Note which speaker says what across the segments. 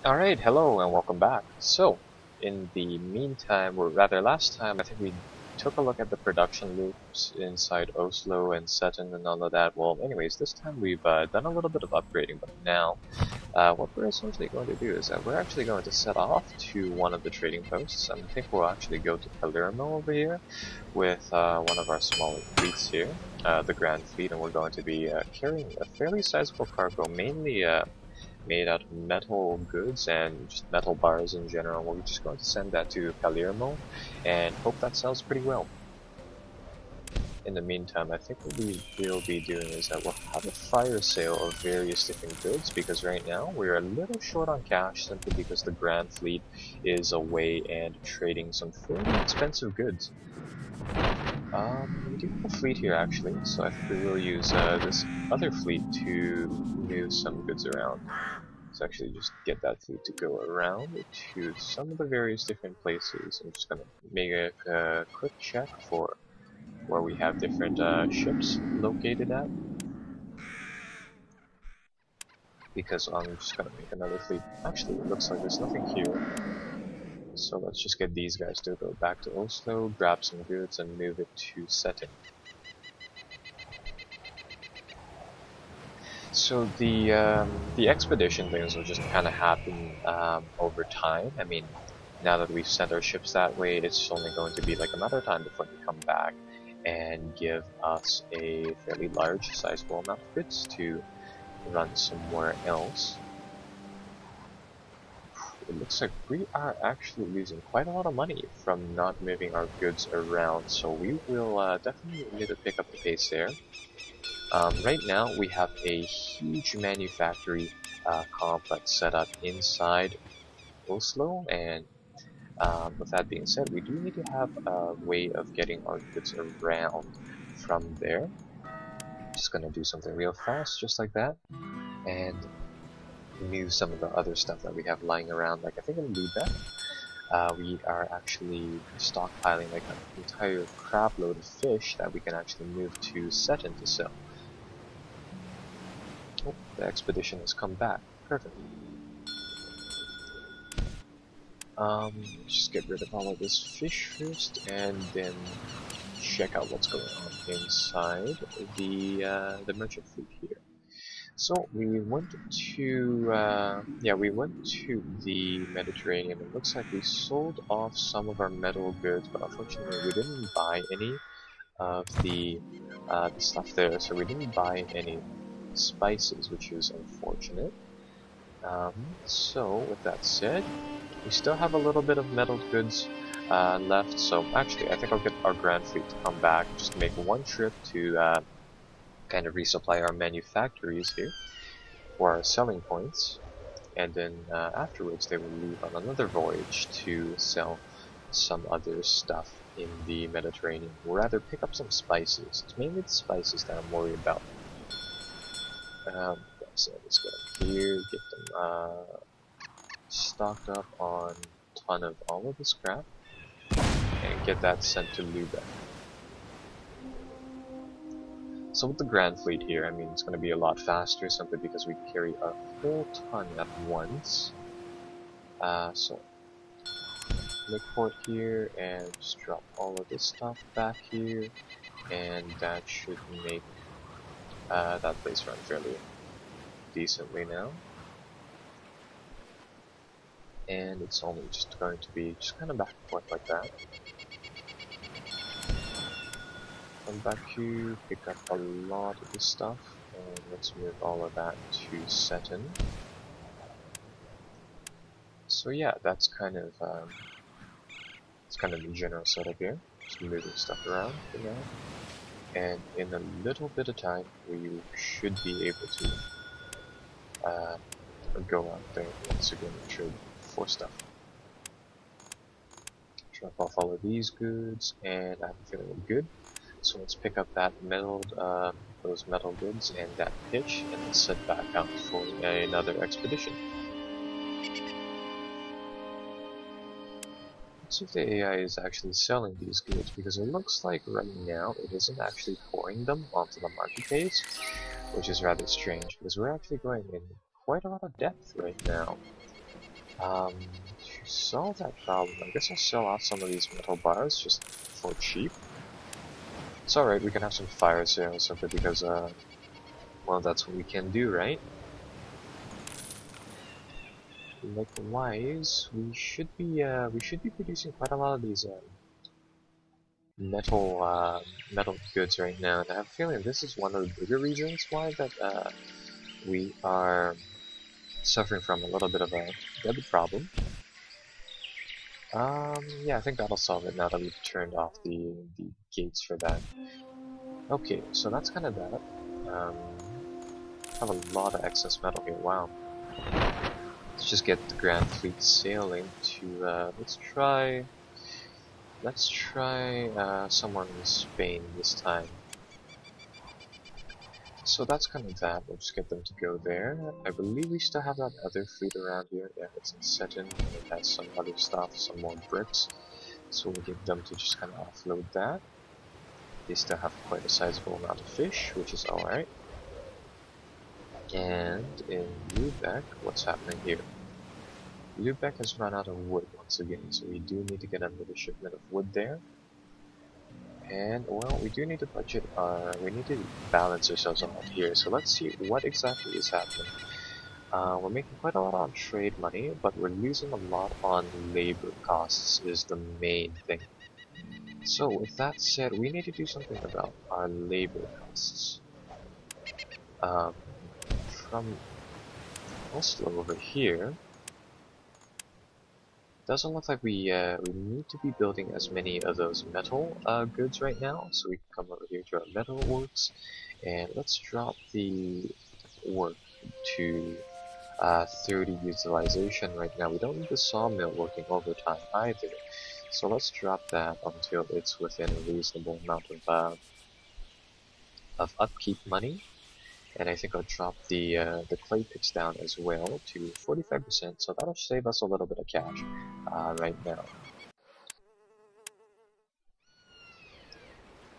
Speaker 1: Alright, hello and welcome back. So, in the meantime, or rather last time, I think we took a look at the production loops inside Oslo and Sutton and all of that. Well, anyways, this time we've done a little bit of upgrading, but now what we're essentially going to do is that we're actually going to set off to one of the trading posts, and I think we'll actually go to Palermo over here with one of our smaller fleets here, the Grand Fleet, and we're going to be carrying a fairly sizable cargo, mainly made out of metal goods and just metal bars in general. We're just going to send that to Palermo and hope that sells pretty well. In the meantime, I think what we will be doing is that we'll have a fire sale of various different goods, because right now we're a little short on cash simply because the Grand Fleet is away and trading some fairly expensive goods. We do have a fleet here actually, so I think we will use this other fleet to move some goods around. So actually just get that fleet to go around to some of the various different places. I'm just gonna make a quick check for where we have different ships located at, because I'm just gonna make another fleet. Actually, it looks like there's nothing here, so let's just get these guys to go back to Oslo, grab some goods, and move it to Setting. So the expedition things will just kind of happen over time. I mean, now that we've sent our ships that way, it's only going to be like a matter of time before they come back and give us a fairly large, sizable amount of goods to run somewhere else. It looks like we are actually losing quite a lot of money from not moving our goods around, so we will definitely need to pick up the pace there. Right now we have a huge manufactory complex set up inside Oslo, and with that being said, we do need to have a way of getting our goods around from there. Just gonna do something real fast, just like that, and move some of the other stuff that we have lying around. Like I think in Lubeck, we are actually stockpiling like an entire crap load of fish that we can actually move to Seton to sell. Oh, the expedition has come back. Perfect. Just get rid of all of this fish first, and then check out what's going on inside the merchant fleet here. So we went to we went to the Mediterranean. It looks like we sold off some of our metal goods, but unfortunately we didn't buy any of the stuff there. So we didn't buy any spices, which is unfortunate. So with that said, we still have a little bit of metal goods left. So actually, I think I'll get our Grand Fleet to come back, just make one trip to kind of resupply our manufactories here for our selling points, and then afterwards they will leave on another voyage to sell some other stuff in the Mediterranean. We'll rather pick up some spices. It's mainly the spices that I'm worried about. So let's get them here, get them stocked up on a ton of all of this crap, and get that sent to Lubeck. So with the Grand Fleet here, I mean, it's going to be a lot faster simply because we carry a whole ton at once. So make port here and just drop all of this stuff back here, and that should make that place run fairly decently now. And it's only just going to be just kind of back and forth like that. Come back here, pick up a lot of this stuff, and let's move all of that to Seton. So yeah, that's kind of the general setup here. Just moving stuff around for now, and in a little bit of time, we should be able to go out there once again and trade for stuff. Drop off all of these goods, and I'm feeling good. So let's pick up that metal, those metal goods and that pitch, and then set back out for another expedition. Let's see if the AI is actually selling these goods, because it looks like right now it isn't actually pouring them onto the marketplace, which is rather strange, because we're actually going in quite a lot of depth right now. To solve that problem, I guess I'll sell off some of these metal bars just for cheap. It's alright, we can have some fire sales simply because, well, that's what we can do, right? Likewise, we should be producing quite a lot of these, metal goods right now, and I have a feeling this is one of the bigger reasons why that, we are suffering from a little bit of a debit problem. Yeah, I think that'll solve it now that we've turned off the gates for that. Okay, so that's kind of that. Have a lot of excess metal here. Wow. Let's just get the Grand Fleet sailing to. Let's try somewhere in Spain this time. So that's kind of that. We'll just get them to go there. I believe we still have that other fleet around here. Yeah, it's in Seton, and it has some other stuff, some more bricks. So we'll get them to just kind of offload that. They still have quite a sizable amount of fish, which is alright. And in Lubeck, what's happening here? Lubeck has run out of wood once again, so we do need to get another shipment of wood there. And, well, we do need to budget we need to balance ourselves out here, so let's see what exactly is happening. We're making quite a lot on trade money, but we're losing a lot on labor costs is the main thing. So, with that said, we need to do something about our labor costs. From Oslo over here, doesn't look like we need to be building as many of those metal goods right now, so we can come over here to our metal works, and let's drop the work to 30 utilization right now. We don't need the sawmill working overtime either, so let's drop that until it's within a reasonable amount of upkeep money. And I think I'll drop the clay pits down as well to 45%, so that'll save us a little bit of cash right now.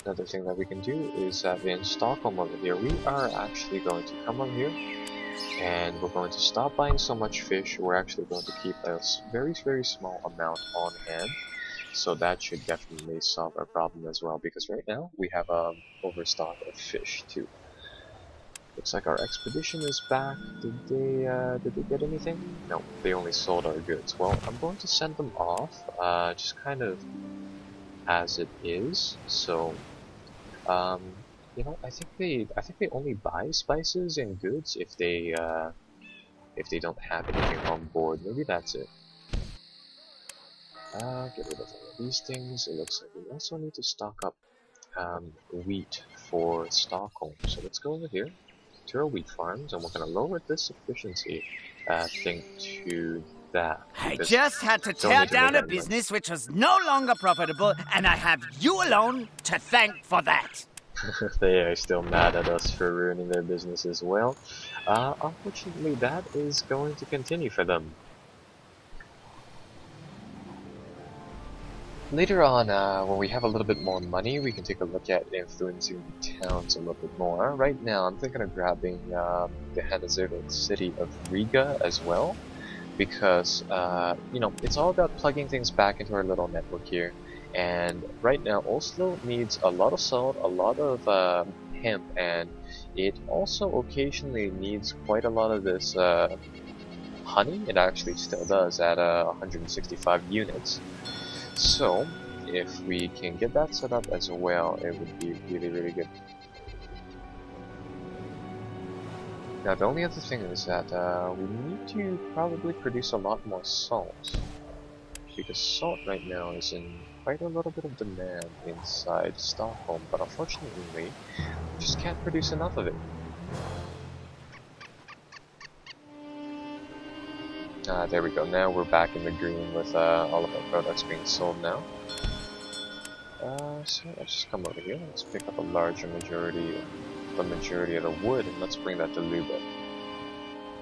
Speaker 1: Another thing that we can do is that in Stockholm over here, we are actually going to come over here and we're going to stop buying so much fish. We're actually going to keep a very, very small amount on hand. So that should definitely solve our problem as well, because right now we have overstock of fish too. Looks like our expedition is back. Did they get anything? No, they only sold our goods. Well, I'm going to send them off, just kind of as it is. So, you know, I think they only buy spices and goods if they don't have anything on board. Maybe that's it. Get rid of all of these things. It looks like we also need to stock up wheat for Stockholm. So let's go over here to our wheat farms, and we're going to lower this efficiency thing to that.
Speaker 2: I just had to tear down a business which was no longer profitable, and I have you alone to thank for that.
Speaker 1: They are still mad at us for ruining their business as well. Unfortunately, that is going to continue for them. Later on, when we have a little bit more money, we can take a look at influencing the towns a little bit more. Right now, I'm thinking of grabbing the Hanseatic city of Riga as well, because, you know, it's all about plugging things back into our little network here. And right now, Oslo needs a lot of salt, a lot of hemp, and it also occasionally needs quite a lot of this honey. It actually still does at 165 units. So, if we can get that set up as well, it would be really, really good. Now, the only other thing is that we need to probably produce a lot more salt, because salt right now is in quite a little bit of demand inside Stockholm, but unfortunately, we just can't produce enough of it. There we go. Now we're back in the green with all of our products being sold now. So let's just come over here. Let's pick up a larger majority, the majority of the wood, and let's bring that to Lubeck.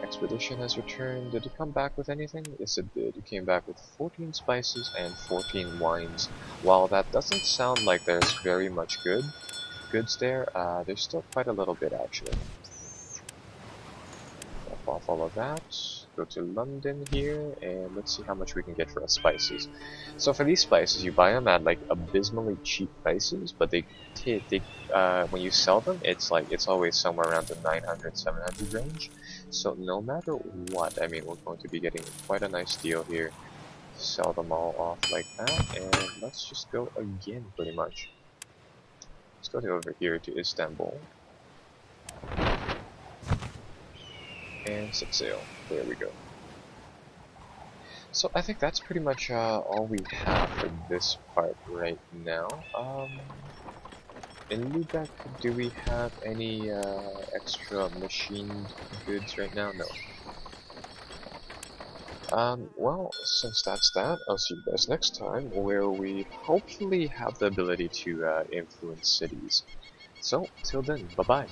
Speaker 1: Expedition has returned. Did it come back with anything? Yes, it did. It came back with 14 spices and 14 wines. While that doesn't sound like there's very much goods there, there's still quite a little bit actually. Drop off all of that. go to London here, and let's see how much we can get for our spices. So for these spices, you buy them at like abysmally cheap prices, but when you sell them, it's always somewhere around the 900, 700 range. So no matter what, I mean, we're going to be getting quite a nice deal here. Sell them all off like that, and let's just go again, pretty much. Let's go over here to Istanbul. And set sail. There we go. So I think that's pretty much all we have for this part right now. In Lubeck, do we have any extra machined goods right now? No. Well, since that's that, I'll see you guys next time, where we hopefully have the ability to influence cities. So, till then, bye-bye.